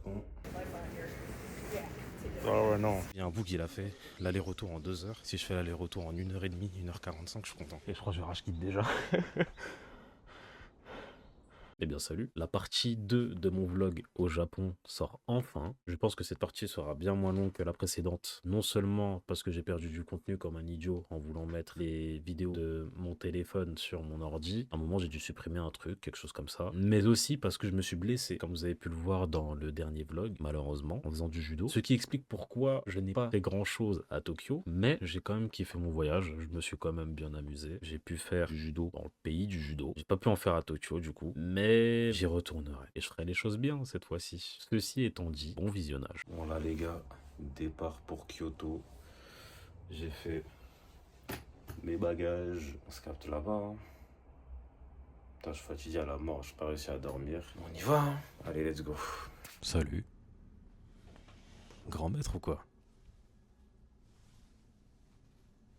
Japon. Ah ouais, non. Il y a un bout qu'il a fait l'aller-retour en 2 heures. Si je fais l'aller-retour en 1h30, 1h45, je suis content. Et je crois que je rage quitte déjà. Eh bien salut, la partie 2 de mon vlog au Japon sort enfin. Je pense que cette partie sera bien moins longue que la précédente. Non seulement parce que j'ai perdu du contenu comme un idiot en voulant mettre les vidéos de mon téléphone sur mon ordi. À un moment j'ai dû supprimer un truc, quelque chose comme ça. Mais aussi parce que je me suis blessé, comme vous avez pu le voir dans le dernier vlog, malheureusement, en faisant du judo. Ce qui explique pourquoi je n'ai pas fait grand chose à Tokyo. Mais j'ai quand même kiffé mon voyage, je me suis quand même bien amusé. J'ai pu faire du judo dans le pays du judo. J'ai pas pu en faire à Tokyo du coup. Mais j'y retournerai et je ferai les choses bien cette fois-ci. Ceci étant dit, bon visionnage. Bon là les gars, départ pour Kyoto. J'ai fait mes bagages. On se capte là-bas. Hein. Putain, je suis fatigué à la mort, j'ai pas réussi à dormir. On y va, hein. Allez, let's go. Salut. Grand maître ou quoi?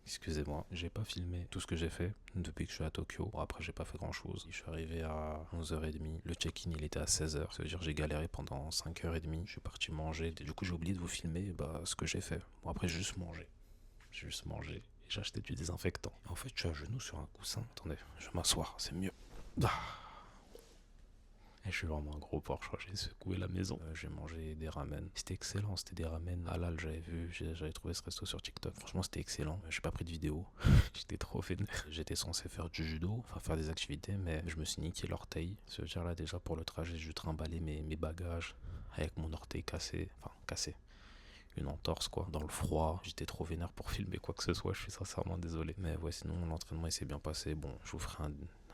Excusez-moi, j'ai pas filmé tout ce que j'ai fait depuis que je suis à Tokyo. Bon, après, j'ai pas fait grand chose. Je suis arrivé à 11h30. Le check-in, il était à 16h. Ça veut dire que j'ai galéré pendant 5h30. Je suis parti manger. Et du coup, j'ai oublié de vous filmer ce que j'ai fait. Bon, après, j'ai juste mangé. J'ai juste mangé. Et j'ai acheté du désinfectant. En fait, je suis à genoux sur un coussin. Attendez, je vais m'asseoir, c'est mieux. Ah. Et je suis vraiment un gros porc, je crois que j'ai secoué la maison. J'ai mangé des ramen. C'était excellent, c'était des ramen halal, j'avais vu, j'avais trouvé ce resto sur TikTok. Franchement, c'était excellent. J'ai pas pris de vidéo. J'étais trop vénère. J'étais censé faire du judo, enfin faire des activités, mais je me suis niqué l'orteil. Ça veut dire là, déjà pour le trajet, j'ai trimballé mes bagages avec mon orteil cassé. Enfin, cassé. Une entorse quoi, dans le froid. J'étais trop vénère pour filmer quoi que ce soit, je suis sincèrement désolé. Mais ouais, sinon l'entraînement il s'est bien passé. Bon, je vous ferai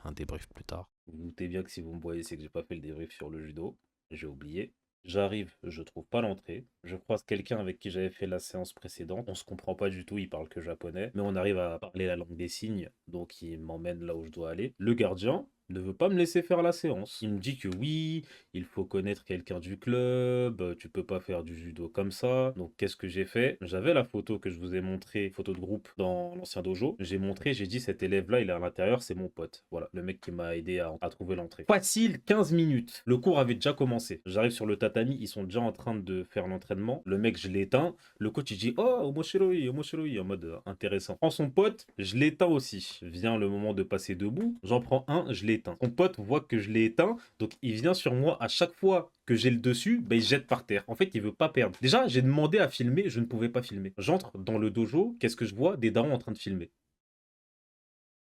un débrief plus tard. Vous vous doutez bien que si vous me voyez, c'est que j'ai pas fait le débrief sur le judo. J'ai oublié. J'arrive, je trouve pas l'entrée. Je croise quelqu'un avec qui j'avais fait la séance précédente. On se comprend pas du tout, il parle que japonais. Mais on arrive à parler la langue des signes, donc il m'emmène là où je dois aller. Le gardien ne veut pas me laisser faire la séance. Il me dit que oui, il faut connaître quelqu'un du club, tu peux pas faire du judo comme ça. Donc qu'est-ce que j'ai fait? J'avais la photo que je vous ai montrée, photo de groupe dans l'ancien dojo. J'ai montré, j'ai dit cet élève-là, il est à l'intérieur, c'est mon pote. Voilà, le mec qui m'a aidé à trouver l'entrée. Facile, 15 minutes. Le cours avait déjà commencé. J'arrive sur le tatami, ils sont déjà en train de faire l'entraînement. Le mec, je l'éteins. Le coach, il dit oh, omoshiroi, en mode intéressant. Prends son pote, je l'éteins aussi. Vient le moment de passer debout. J'en prends un, je l'éteins. Son pote voit que je l'ai éteint, donc il vient sur moi à chaque fois que j'ai le dessus, ben, il jette par terre. En fait, il veut pas perdre. Déjà, j'ai demandé à filmer, je ne pouvais pas filmer. J'entre dans le dojo, qu'est-ce que je vois? Des darons en train de filmer.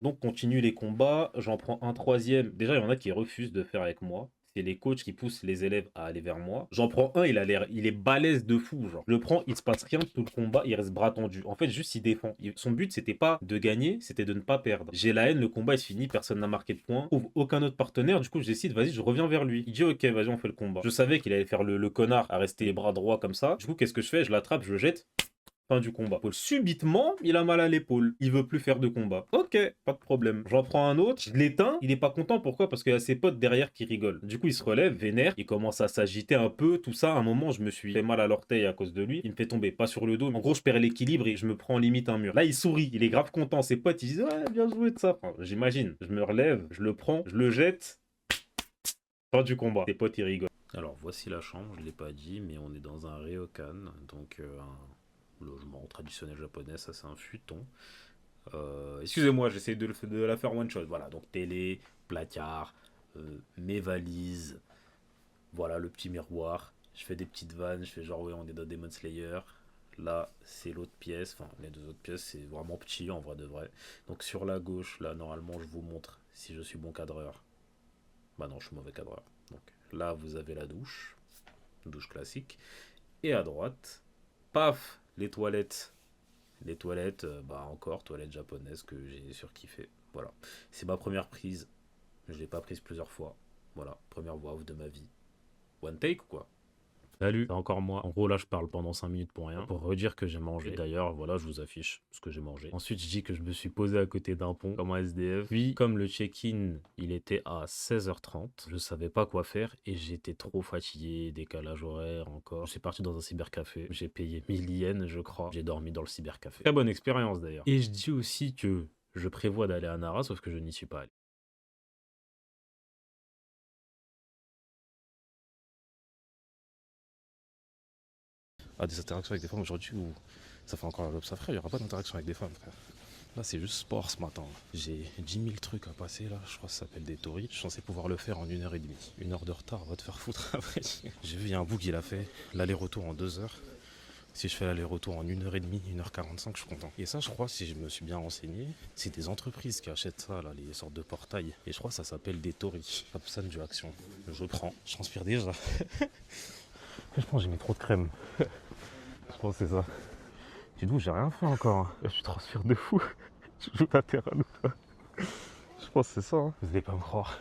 Donc, continue les combats. J'en prends un troisième. Déjà, il y en a qui refusent de faire avec moi. C'est les coachs qui poussent les élèves à aller vers moi. J'en prends un, il est balèze de fou, genre. Je le prends, il se passe rien tout le combat, il reste bras tendu. En fait, juste il défend. Son but, c'était pas de gagner, c'était de ne pas perdre. J'ai la haine, le combat il se finit, personne n'a marqué de points. Je trouve aucun autre partenaire, du coup, je décide, vas-y, je reviens vers lui. Il dit, ok, vas-y, on fait le combat. Je savais qu'il allait faire le connard à rester les bras droits comme ça. Du coup, qu'est-ce que je fais? Je l'attrape, je le jette. Fin du combat. Subitement, il a mal à l'épaule. Il veut plus faire de combat. Ok, pas de problème. J'en prends un autre, je l'éteins. Il est pas content. Pourquoi? Parce qu'il y a ses potes derrière qui rigolent. Du coup, il se relève, vénère. Il commence à s'agiter un peu. Tout ça, à un moment, je me suis fait mal à l'orteil à cause de lui. Il me fait tomber, pas sur le dos. En gros, je perds l'équilibre et je me prends limite un mur. Là, il sourit. Il est grave content. Ses potes, ils disent ouais, bien joué de ça. Enfin, j'imagine. Je me relève, je le prends, je le jette. Fin du combat. Ses potes, ils rigolent. Alors, voici la chambre. Je l'ai pas dit, mais on est dans un ryokan. Donc, un logement traditionnel japonais, ça c'est un futon. Excusez-moi, j'essaie de la faire one shot. Voilà, donc télé, placard, mes valises, voilà le petit miroir. Je fais des petites vannes, je fais genre ouais on est dans Demon Slayer. Là c'est l'autre pièce, enfin les deux autres pièces c'est vraiment petit en vrai de vrai. Donc sur la gauche là normalement je vous montre si je suis bon cadreur. Bah non je suis mauvais cadreur. Donc là vous avez la douche, douche classique. Et à droite, paf, les toilettes. Les toilettes, bah encore, toilettes japonaises que j'ai surkiffé. Voilà. C'est ma première prise. Je l'ai pas prise plusieurs fois. Voilà. Première voix off de ma vie. One take ou quoi? Salut, c'est encore moi. En gros, là, je parle pendant 5 minutes pour rien. Pour redire que j'ai mangé. D'ailleurs, voilà, je vous affiche ce que j'ai mangé. Ensuite, je dis que je me suis posé à côté d'un pont, comme un SDF. Puis, comme le check-in, il était à 16h30, je savais pas quoi faire et j'étais trop fatigué, décalage horaire encore. Je suis parti dans un cybercafé. J'ai payé 1000 yens, je crois. J'ai dormi dans le cybercafé. Très bonne expérience d'ailleurs. Et je dis aussi que je prévois d'aller à Nara, sauf que je n'y suis pas allé. à des interactions avec des femmes aujourd'hui où ça fait encore la job, ça frère, il n'y aura pas d'interaction avec des femmes, frère. Là, c'est juste sport ce matin. J'ai 10 000 trucs à passer là, je crois que ça s'appelle des tories. Je suis censé pouvoir le faire en 1h30. 1 heure de retard, va te faire foutre après. J'ai vu, il y a un bout qui l'a fait l'aller-retour en 2 heures. Si je fais l'aller-retour en 1h30, 1h45, je suis content. Et ça, je crois, si je me suis bien renseigné, c'est des entreprises qui achètent ça, là, les sortes de portails. Et je crois que ça s'appelle des tories. Absan du Action. Je prends. Je transpire déjà. Je pense que j'ai mis trop de crème. Je pense que c'est ça. Du coup, j'ai rien fait encore. Hein. Je transpire de fou. Je joue la terrain ou pas. Je pense que c'est ça. Hein. Vous allez pas me croire.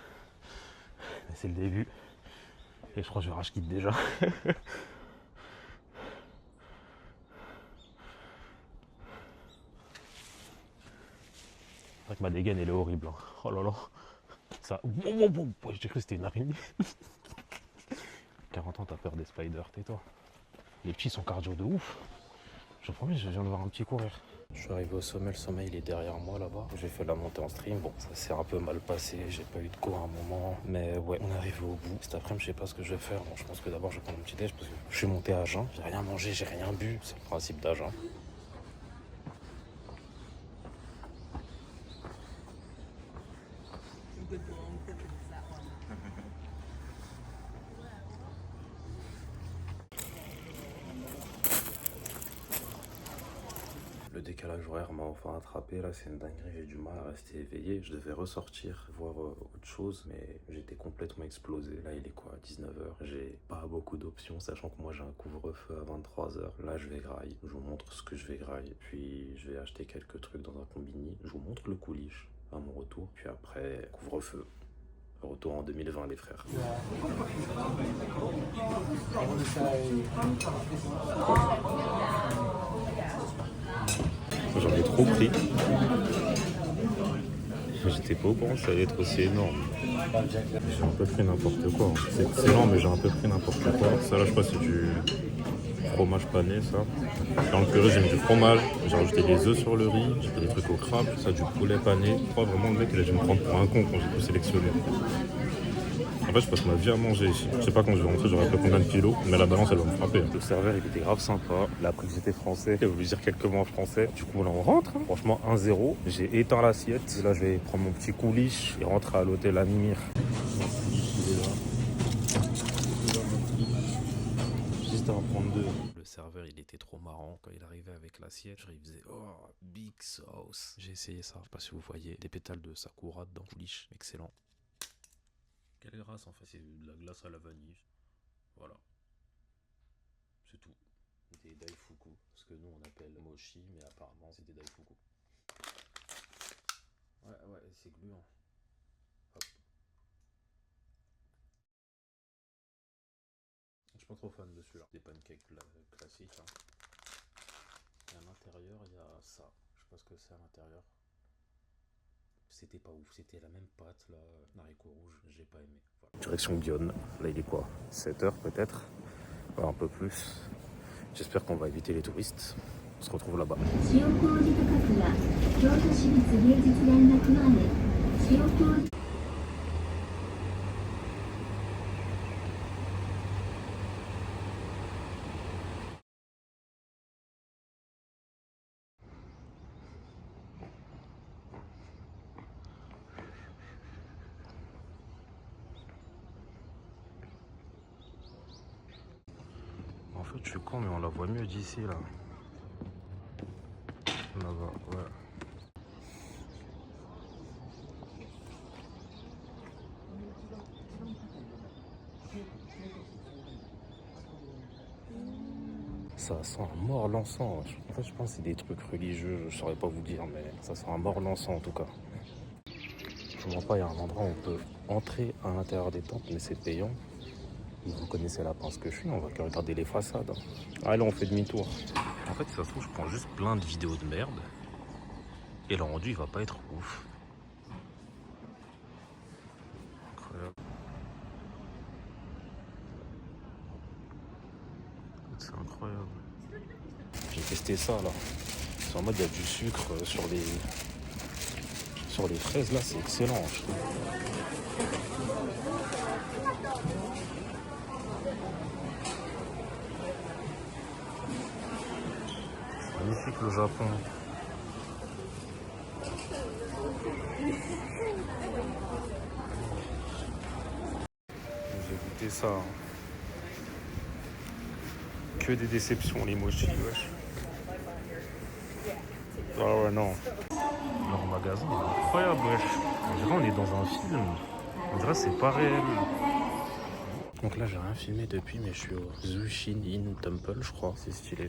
Mais c'est le début. Et je crois que je rage quitte déjà. C'est vrai que ma dégaine elle est horrible. Hein. Oh là là. Ça. J'ai cru que c'était une araignée. 40 ans, t'as peur des spiders, tais-toi. Les petits sont cardio de ouf. Je vous promets, je viens de voir un petit courir. Je suis arrivé au sommet, le sommet il est derrière moi là-bas. J'ai fait la montée en stream. Bon, ça s'est un peu mal passé, j'ai pas eu de cours à un moment. Mais ouais, on est arrivé au bout. Cet après-midi, je sais pas ce que je vais faire. Bon, je pense que d'abord je vais prendre un petit déj parce que je suis monté à jeun. J'ai rien mangé, j'ai rien bu. C'est le principe d'Agen. Le décalage horaire m'a enfin attrapé, là c'est une dinguerie, j'ai du mal à rester éveillé. Je devais ressortir, voir autre chose, mais j'étais complètement explosé. Là il est quoi, 19h, j'ai pas beaucoup d'options, sachant que moi j'ai un couvre-feu à 23h. Là je vais graille, je vous montre ce que je vais graille, puis je vais acheter quelques trucs dans un combini. Je vous montre le couliche à mon retour, puis après couvre-feu. Retour en 2020 les frères. J'en ai trop pris. J'étais pas au courant que ça allait être aussi énorme. J'ai un peu pris n'importe quoi. C'est excellent, mais j'ai un peu pris n'importe quoi. Ça là, je crois que c'est du fromage pané, ça. Dans le purée, j'ai mis du fromage. J'ai rajouté des œufs sur le riz. J'ai fait des trucs au crabe. Ça, du poulet pané. Je crois vraiment le mec, il a dû me prendre pour un con quand j'ai tout sélectionné. En fait, je passe ma vie à manger ici. Je sais pas quand je vais rentrer, j'aurai pas combien de kilos, mais la balance, elle va me frapper. Le serveur, il était grave sympa. Il a appris que j'étais français. Il a voulu dire quelques mots en français. Du coup, là, on rentre. Hein. Franchement, 1-0. J'ai éteint l'assiette. Là, je vais prendre mon petit couliche et rentrer à l'hôtel à Mimir. Juste avant prendre deux. Le serveur, il était trop marrant. Quand il arrivait avec l'assiette, il faisait « Oh, big sauce ». J'ai essayé ça. Je sais pas si vous voyez. Des pétales de sakura dans le couliche. Excellent. Quelle grâce en fait, c'est de la glace à la vanille. Voilà. C'est tout. Des daifuku. Ce que nous on appelle mochi, mais apparemment c'est des daifuku. Ouais, c'est gluant. Hop. Je suis pas trop fan de celui-là. Des pancakes classiques. Hein. Et à l'intérieur, il y a ça. Je sais pas ce que c'est à l'intérieur. C'était pas ouf, c'était la même pâte là, haricot rouge, j'ai pas aimé. Voilà. Direction Gyeon, là il est quoi, 7h peut-être, un peu plus. J'espère qu'on va éviter les touristes. On se retrouve là-bas. En fait, je suis con, mais on la voit mieux d'ici, là. Là-bas, ouais. Ça sent un mort l'encens. En fait, je pense que c'est des trucs religieux, je saurais pas vous dire, mais ça sent un mort l'encens en tout cas. Je ne vois pas, il y a un endroit où on peut entrer à l'intérieur des temples, mais c'est payant. Vous connaissez la pince que je suis, on va que regarder les façades. Ah là on fait demi-tour. En fait si ça se trouve je prends juste plein de vidéos de merde. Et le rendu il va pas être ouf. Incroyable. C'est incroyable. J'ai testé ça là. C'est en mode il y a du sucre sur les fraises là, c'est excellent je trouve. c'est que le Japon. J'ai goûté ça. Hein. Que des déceptions, les mochis, wesh. Ah ouais, non. Leur magasin est incroyable, wesh. On dirait on est dans un film. On dirait c'est pas réel. Donc là, j'ai rien filmé depuis, mais je suis au Zushin-in Temple, je crois. C'est stylé.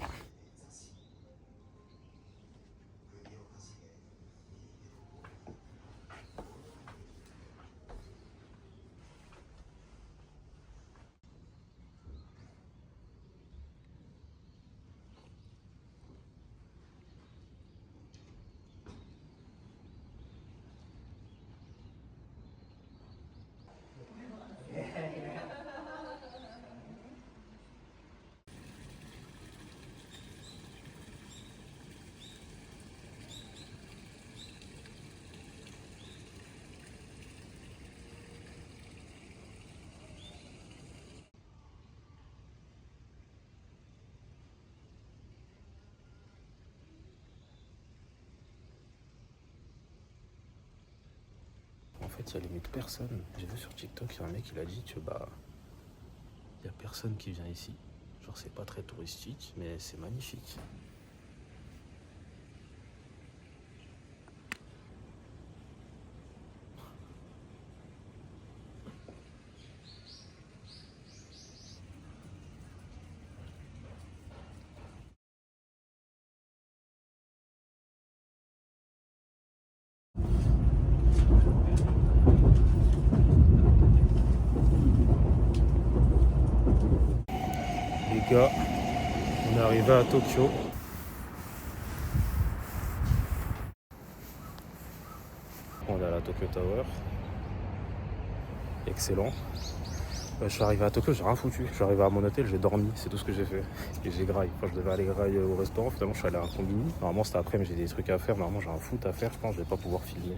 En fait, il y a limite personne. J'ai vu sur TikTok, il y a un mec qui a dit que il y a personne qui vient ici. Genre, c'est pas très touristique, mais c'est magnifique. Les gars, on est arrivé à Tokyo. On est à la Tokyo Tower. Excellent. Je suis arrivé à Tokyo, j'ai rien foutu. Je suis arrivé à mon hôtel, j'ai dormi, c'est tout ce que j'ai fait. Et j'ai graille. Enfin, je devais aller grailler au restaurant, finalement je suis allé à un combini. Normalement c'était après, mais j'ai des trucs à faire. Normalement j'ai un foot à faire, je pense, je vais pas pouvoir filmer.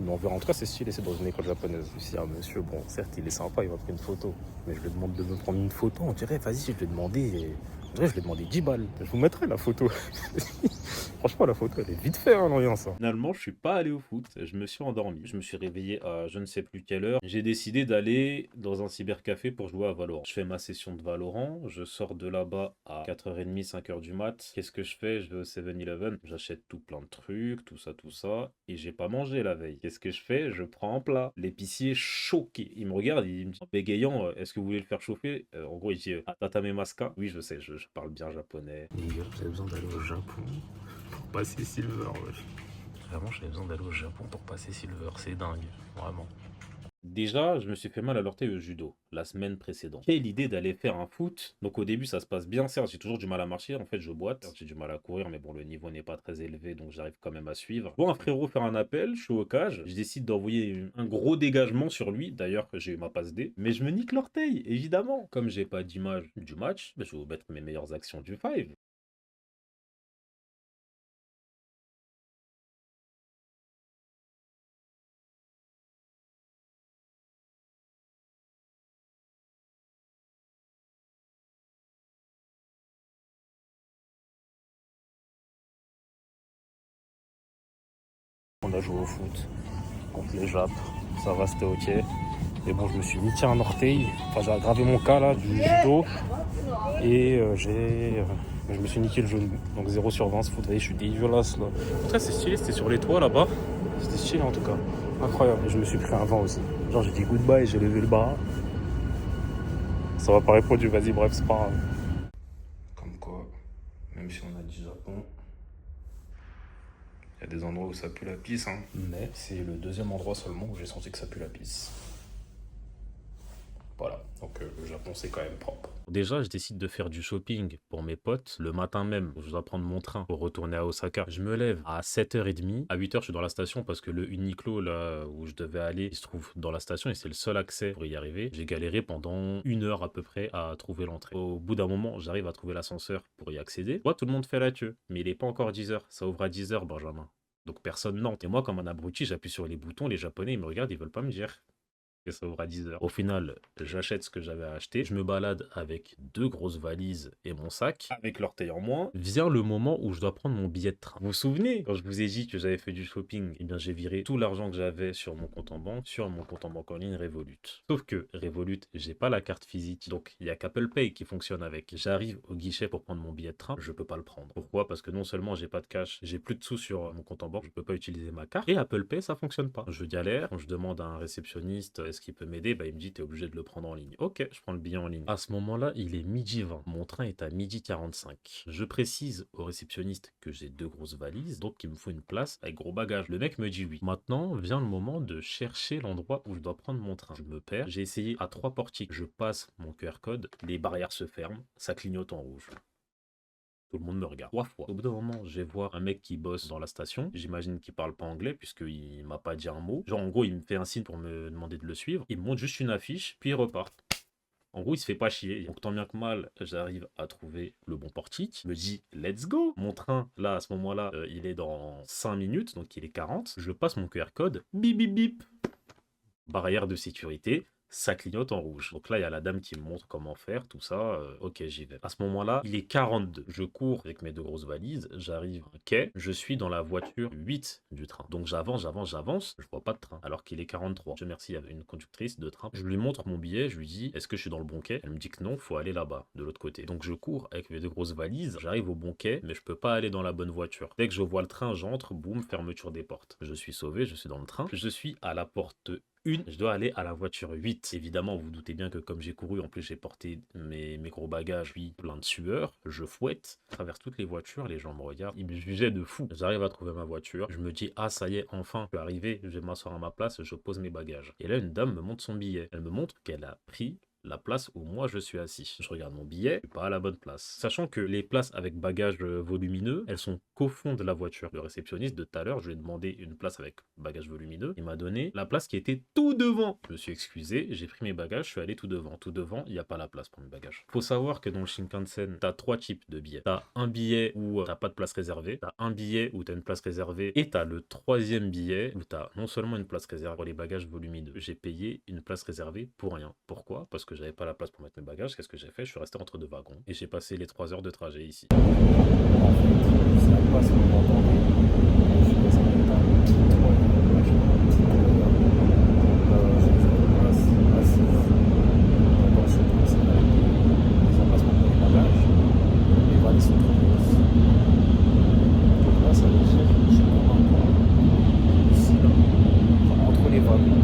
Mais on verra. En tout cas, c'est stylé, c'est dans une école japonaise. Ici, un monsieur, bon, certes, il est sympa, il va prendre une photo. Mais je lui demande de me prendre une photo. On dirait, vas-y, je lui ai demandé. On dirait, je lui ai demandé 10 balles. Je vous mettrai la photo. Franchement, la photo, elle est vite faite, hein, l'ambiance. Finalement, je suis pas allé au foot. Je me suis endormi. Je me suis réveillé à je ne sais plus quelle heure. J'ai décidé d'aller dans un cybercafé pour jouer à Valorant. Je fais ma session de Valorant. Je sors de là-bas à 4h30, 5h du mat. Qu'est-ce que je fais? Je vais au 7-Eleven. J'achète tout plein de trucs, tout ça, tout ça. Et j'ai pas mangé la veille. Qu'est-ce que je fais? Je prends un plat. L'épicier choqué. Il me regarde, il me dit en bégayant, est-ce que vous voulez le faire chauffer? En gros, il dit Tatame maska. Oui, je sais, je parle bien japonais. Les gars, j'avais besoin d'aller au Japon pour passer Silver, wesh. Vraiment, j'avais besoin d'aller au Japon pour passer Silver. C'est dingue, vraiment. Déjà, je me suis fait mal à l'orteil au judo la semaine précédente. Quelle idée d'aller faire un foot. Donc au début, ça se passe bien. Certes, j'ai toujours du mal à marcher. En fait, je boite. J'ai du mal à courir, mais bon, le niveau n'est pas très élevé, donc j'arrive quand même à suivre. Bon, un frérot faire un appel, je suis au cage. Je décide d'envoyer un gros dégagement sur lui. D'ailleurs, j'ai eu ma passe D. Mais je me nique l'orteil, évidemment. Comme j'ai pas d'image du match, je vais vous mettre mes meilleures actions du 5. On a joué au foot contre les Japs. Ça va, c'était ok. Mais bon, je me suis niqué un orteil. Enfin, j'ai aggravé mon cas là du judo. Et je me suis niqué le genou. Donc 0 sur 20 ce foot. Vous voyez, je suis dégueulasse là. En tout cas, c'est stylé. C'était sur les toits là-bas. C'était stylé en tout cas. Incroyable. Et je me suis pris un vent aussi. Genre, j'ai dit goodbye, j'ai levé le bras. Ça va pas répondre. Vas-y, bref, c'est pas grave. Comme quoi, même si on a dit Japon, il y a des endroits où ça pue la pisse, hein. Mais c'est le deuxième endroit seulement où j'ai senti que ça pue la pisse. Voilà, donc le Japon c'est quand même propre. Déjà, je décide de faire du shopping pour mes potes le matin même. Je dois prendre mon train pour retourner à Osaka. Je me lève à 7h30. À 8h, je suis dans la station parce que le Uniqlo, là où je devais aller, il se trouve dans la station et c'est le seul accès pour y arriver. J'ai galéré pendant 1 heure à peu près à trouver l'entrée. Au bout d'un moment, j'arrive à trouver l'ascenseur pour y accéder. Moi, tout le monde fait la queue, mais il n'est pas encore 10h. Ça ouvre à 10h, Benjamin. Donc personne n'entre. Et moi, comme un abruti, j'appuie sur les boutons. Les Japonais, ils me regardent, ils veulent pas me dire. que ça ouvre à 10 h. Au final, j'achète ce que j'avais à acheter. Je me balade avec 2 grosses valises et mon sac, avec l'orteil en moins. Vient le moment où je dois prendre mon billet de train. Vous vous souvenez, quand je vous ai dit que j'avais fait du shopping, eh bien j'ai viré tout l'argent que j'avais sur mon compte en banque, sur mon compte en banque en ligne Revolut. Sauf que Revolut, j'ai pas la carte physique, donc il y a qu'Apple Pay qui fonctionne avec. J'arrive au guichet pour prendre mon billet de train, je peux pas le prendre. Pourquoi? Parce que non seulement j'ai pas de cash, j'ai plus de sous sur mon compte en banque, je peux pas utiliser ma carte, et Apple Pay ça fonctionne pas. Je galère, quand je demande à un réceptionniste est-ce qu'il peut m'aider, bah il me dit t'es obligé de le prendre en ligne. Ok, je prends le billet en ligne. À ce moment-là, il est midi 20. Mon train est à midi 45. Je précise au réceptionniste que j'ai 2 grosses valises, donc il me faut une place avec gros bagages. Le mec me dit oui. Maintenant vient le moment de chercher l'endroit où je dois prendre mon train. Je me perds. J'ai essayé à 3 portiques. Je passe mon QR code, les barrières se ferment, ça clignote en rouge. Tout le monde me regarde 3 fois. Au bout d'un moment, je vais voir un mec qui bosse dans la station. J'imagine qu'il parle pas anglais puisqu'il m'a pas dit un mot. Genre, en gros, il me fait un signe pour me demander de le suivre. Il me montre juste une affiche, puis il repart. En gros, il se fait pas chier. Donc, tant bien que mal, j'arrive à trouver le bon portique. Je me dis, let's go. Mon train, là, à ce moment-là, il est dans 5 minutes, donc il est 40. Je passe mon QR code. Bip, bip, bip. Barrière de sécurité. Ça clignote en rouge. Donc là, il y a la dame qui me montre comment faire, tout ça. Ok, j'y vais. À ce moment-là, il est 42. Je cours avec mes 2 grosses valises. J'arrive à un quai. Je suis dans la voiture 8 du train. Donc j'avance, j'avance, j'avance. Je vois pas de train. Alors qu'il est 43. Je remercie, il y avait une conductrice de train. Je lui montre mon billet. Je lui dis, est-ce que je suis dans le bon quai? Elle me dit que non, faut aller là-bas, de l'autre côté. Donc je cours avec mes 2 grosses valises. J'arrive au bon quai, mais je peux pas aller dans la bonne voiture. Dès que je vois le train, j'entre. Boum, fermeture des portes. Je suis sauvé, je suis dans le train. Je suis à la porte je dois aller à la voiture 8. Évidemment, vous vous doutez bien que comme j'ai couru, en plus j'ai porté mes gros bagages, puis plein de sueur, je fouette. À travers toutes les voitures, les gens me regardent, ils me jugeaient de fou. J'arrive à trouver ma voiture, je me dis, ah ça y est, enfin, je suis arrivé, je vais m'asseoir à ma place, je pose mes bagages. Et là, une dame me montre son billet. Elle me montre qu'elle a pris la place où moi je suis assis. Je regarde mon billet, je suis pas à la bonne place. Sachant que les places avec bagages volumineux, elles sont qu'au fond de la voiture. Le réceptionniste de tout à l'heure, je lui ai demandé une place avec bagages volumineux. Il m'a donné la place qui était tout devant. Je me suis excusé, j'ai pris mes bagages, je suis allé tout devant. Tout devant, il n'y a pas la place pour mes bagages. Faut savoir que dans le Shinkansen, t'as 3 types de billets. T'as un billet où t'as pas de place réservée, t'as un billet où t'as une place réservée, et t'as le troisième billet où t'as non seulement une place réservée pour les bagages volumineux. J'ai payé une place réservée pour rien. Pourquoi? Parce que j'avais pas la place pour mettre mes bagages. Qu'est-ce que j'ai fait? Je suis resté entre 2 wagons et j'ai passé les 3 heures de trajet ici. En fait, je sais pas si vous m'entendez. Je suis dans un état pitoyable. Vachement pitoyable. J'ai une place assise dans ce principe avec des emplacements pour les bagages. Les valises sont trop grosses. Donc là, ça veut dire que je suis comme un con. Ici, là. Genre entre les wagons.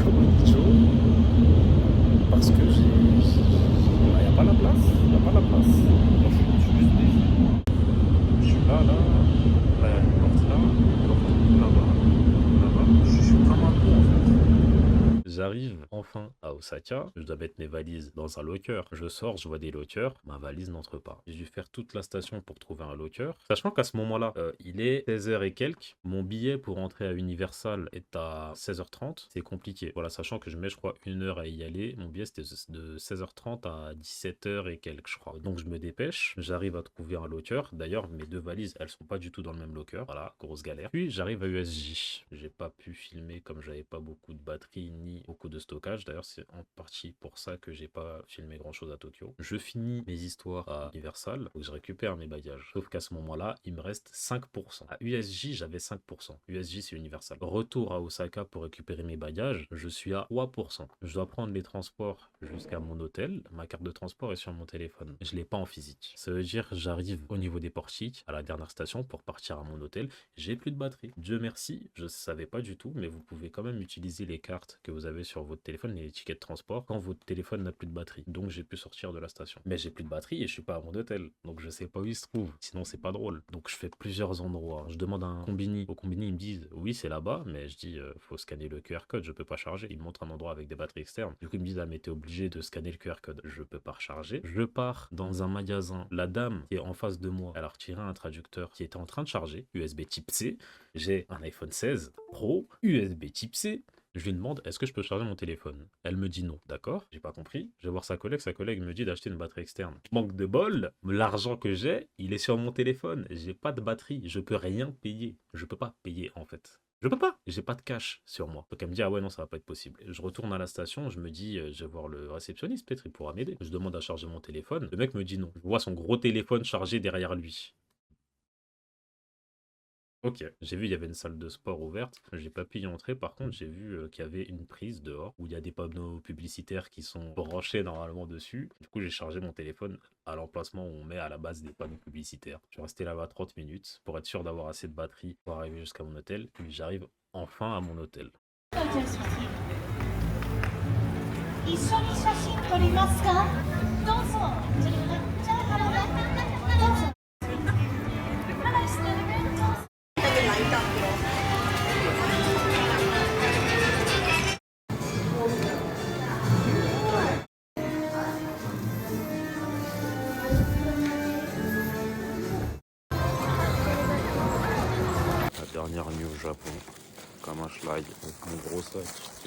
Comme un idiot. Parce que il n'y a pas la place. Il n'y a pas la place. Moi, je suis juste déçu. Je suis là, là. Là, il y a une porte là. Une porte là-bas. Là-bas. Je suis comme un con, en fait. J'arrive enfin à Osaka, je dois mettre mes valises dans un locker. Je sors, je vois des lockers, ma valise n'entre pas. J'ai dû faire toute la station pour trouver un locker. Sachant qu'à ce moment-là, il est 16 h et quelques. Mon billet pour entrer à Universal est à 16 h 30. C'est compliqué. Voilà, sachant que je mets, je crois, 1 heure à y aller. Mon billet, c'était de 16 h 30 à 17 h et quelques, je crois. Donc je me dépêche. J'arrive à trouver un locker. D'ailleurs, mes 2 valises, elles sont pas du tout dans le même locker. Voilà, grosse galère. Puis j'arrive à USJ. J'ai pas pu filmer comme j'avais pas beaucoup de batterie ni beaucoup de stockage. D'ailleurs, c'est en partie pour ça que j'ai pas filmé grand chose à Tokyo. Je finis mes histoires à Universal, où je récupère mes bagages. Sauf qu'à ce moment-là, il me reste 5%. À USJ, j'avais 5%. USJ, c'est Universal. Retour à Osaka pour récupérer mes bagages, je suis à 3%. Je dois prendre les transports jusqu'à mon hôtel. Ma carte de transport est sur mon téléphone. Je l'ai pas en physique. Ça veut dire j'arrive au niveau des portiques, à la dernière station pour partir à mon hôtel. J'ai plus de batterie. Dieu merci, je savais pas du tout, mais vous pouvez quand même utiliser les cartes que vous avez sur votre téléphone, les tickets de transport, quand votre téléphone n'a plus de batterie. Donc j'ai pu sortir de la station. Mais j'ai plus de batterie et je suis pas à mon hôtel. Donc je sais pas où il se trouve. Sinon c'est pas drôle. Donc je fais plusieurs endroits. Je demande à un combini. Au combini ils me disent oui c'est là-bas, mais je dis faut scanner le QR code, je peux pas charger. Ils me montrent un endroit avec des batteries externes. Du coup ils me disent ah mais t'es obligé de scanner le QR code. Je peux pas recharger. Je pars dans un magasin. La dame qui est en face de moi, elle a retiré un traducteur qui était en train de charger, USB type C. J'ai un iPhone 16 Pro, USB type C. Je lui demande est-ce que je peux charger mon téléphone. Elle me dit non, d'accord, j'ai pas compris. Je vais voir sa collègue me dit d'acheter une batterie externe. Manque de bol, l'argent que j'ai, il est sur mon téléphone. J'ai pas de batterie, je peux rien payer. Je peux pas payer en fait. Je peux pas, j'ai pas de cash sur moi. Donc elle me dit, ah ouais, non, ça va pas être possible. Je retourne à la station, je me dis, je vais voir le réceptionniste, peut-être il pourra m'aider. Je demande à charger mon téléphone. Le mec me dit non. Je vois son gros téléphone chargé derrière lui. Ok, j'ai vu il y avait une salle de sport ouverte, j'ai pas pu y entrer, par contre j'ai vu qu'il y avait une prise dehors où il y a des panneaux publicitaires qui sont branchés normalement dessus. Du coup j'ai chargé mon téléphone à l'emplacement où on met à la base des panneaux publicitaires. Je suis resté là-bas 30 minutes pour être sûr d'avoir assez de batterie pour arriver jusqu'à mon hôtel, puis j'arrive enfin à mon hôtel. 一緒に写真撮りますか？どうぞ。じゃあ、どうぞ。Hello, students. La dernière nuit au Japon, comme un schlag, avec mon gros sac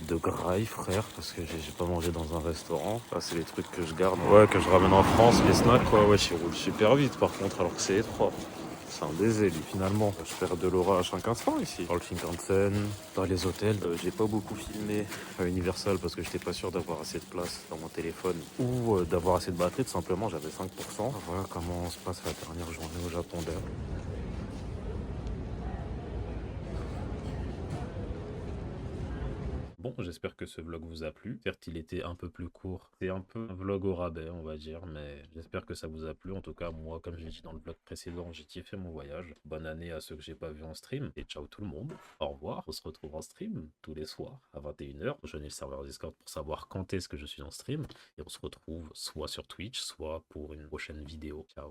de graille, frère, parce que j'ai pas mangé dans un restaurant. Ça, c'est les trucs que je garde. Ouais, que je ramène en France, les snacks, quoi. Ouais, j'y roule super vite, par contre, alors que c'est étroit. C'est un baiser, lui, finalement. Je perds de l'aura à chaque instant ici. Dans le Shinkansen, dans les hôtels, j'ai pas beaucoup filmé à Universal parce que j'étais pas sûr d'avoir assez de place dans mon téléphone ou d'avoir assez de batterie, tout simplement, j'avais 5%. Voilà comment se passe la dernière journée au Japon d'air. Bon, j'espère que ce vlog vous a plu. Certes, il était un peu plus court. C'est un peu un vlog au rabais, on va dire, mais j'espère que ça vous a plu. En tout cas, moi, comme je l'ai dit dans le vlog précédent, j'ai kiffé mon voyage. Bonne année à ceux que j'ai pas vus en stream. Et ciao tout le monde. Au revoir. On se retrouve en stream tous les soirs à 21h. Rejoignez le serveur Discord pour savoir quand est-ce que je suis en stream. Et on se retrouve soit sur Twitch, soit pour une prochaine vidéo. Ciao.